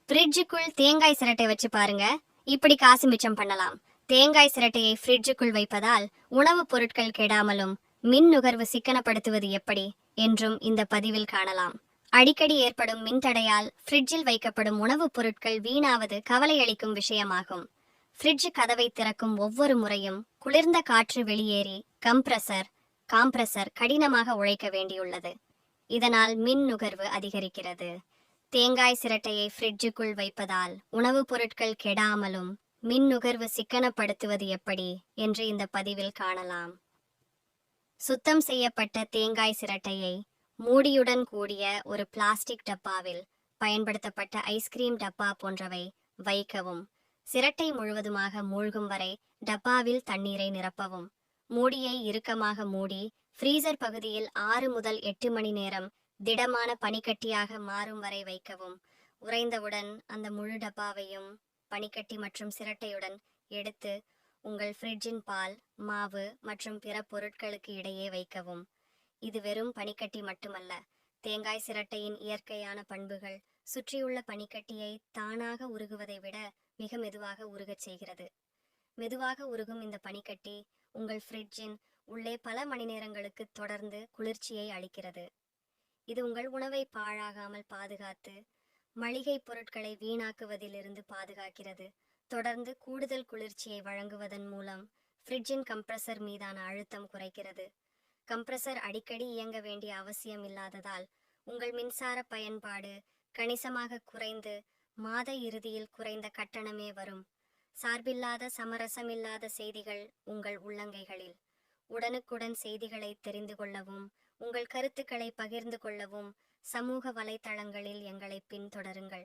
ஃப்ரிட்ஜுக்குள் தேங்காய் சிரட்டை வச்சு பாருங்க. இப்படி காசு மிச்சம் பண்ணலாம். தேங்காய் சிரட்டையை ஃப்ரிட்ஜுக்குள் வைப்பதால் உணவுப் பொருட்கள் கெடாமலும் மின் நுகர்வு சிக்கனப்படுத்துவது எப்படி என்றும் இந்த பதிவில் காணலாம். அடிக்கடி ஏற்படும் மின்தடையால் ஃப்ரிட்ஜில் வைக்கப்படும் உணவுப் பொருட்கள் வீணாவது கவலையளிக்கும் விஷயமாகும். ஃப்ரிட்ஜ் கதவை திறக்கும் ஒவ்வொரு முறையும் குளிர்ந்த காற்று வெளியேறி காம்ப்ரசர் கடினமாக உழைக்க வேண்டியுள்ளது. இதனால் மின் நுகர்வு அதிகரிக்கிறது. தேங்காய் சிரட்டையை ஃப்ரிட்ஜுக்குள் வைப்பதால் உணவுப் பொருட்கள் கெடாமலும் மின் நுகர்வு சிக்கனப்படுத்துவது எப்படி என்று இந்த பதிவில் காணலாம். சுத்தம் செய்யப்பட்ட தேங்காய் சிரட்டையை மூடியுடன் கூடிய ஒரு பிளாஸ்டிக் டப்பாவில் பயன்படுத்தப்பட்ட ஐஸ்கிரீம் டப்பா போன்றவை வைக்கவும். சிரட்டை முழுவதுமாக மூழ்கும் வரை டப்பாவில் தண்ணீரை நிரப்பவும். மூடியை இறுக்கமாக மூடி ஃப்ரீசர் பகுதியில் 6 முதல் 8 மணி நேரம் திடமான பனிக்கட்டியாக மாறும் வரை வைக்கவும். உறைந்தவுடன் அந்த முழு டப்பாவையும் பனிக்கட்டி மற்றும் சிரட்டையுடன் எடுத்து உங்கள் ஃப்ரிட்ஜின் பால், மாவு மற்றும் பிற பொருட்களுக்கு இடையே வைக்கவும். இது வெறும் பனிக்கட்டி மட்டுமல்ல, தேங்காய் சிரட்டையின் இயற்கையான பண்புகள் சுற்றியுள்ள பனிக்கட்டியை தானாக உருகுவதை விட மிக மெதுவாக உருகச் செய்கிறது. மெதுவாக உருகும் இந்த பனிக்கட்டி உங்கள் ஃப்ரிட்ஜின் உள்ளே பல மணி நேரங்களுக்கு தொடர்ந்து குளிர்ச்சியை அளிக்கிறது. இது உங்கள் உணவை பாழாகாமல் பாதுகாத்து மளிகை பொருட்களை வீணாக்குவதிலிருந்து பாதுகாக்கிறது. தொடர்ந்து கூடுதல் குளிர்ச்சியை வழங்குவதன் மூலம் ஃப்ரிட்ஜின் கம்ப்ரஸர் மீதான அழுத்தம் குறைக்கிறது. கம்ப்ரஸர் அடிக்கடி இயங்க வேண்டிய அவசியம் இல்லாததால் உங்கள் மின்சார பயன்பாடு கணிசமாக குறைந்து மாத இறுதியில் குறைந்த கட்டணமே வரும். சார்பில்லாத சமரசமில்லாத செய்திகள் உங்கள் உள்ளங்கைகளில். உடனுக்குடன் செய்திகளை தெரிந்து கொள்ளவும் உங்கள் கருத்துக்களை பகிர்ந்து கொள்ளவும் சமூக வலைத்தளங்களில் எங்களை பின்தொடருங்கள்.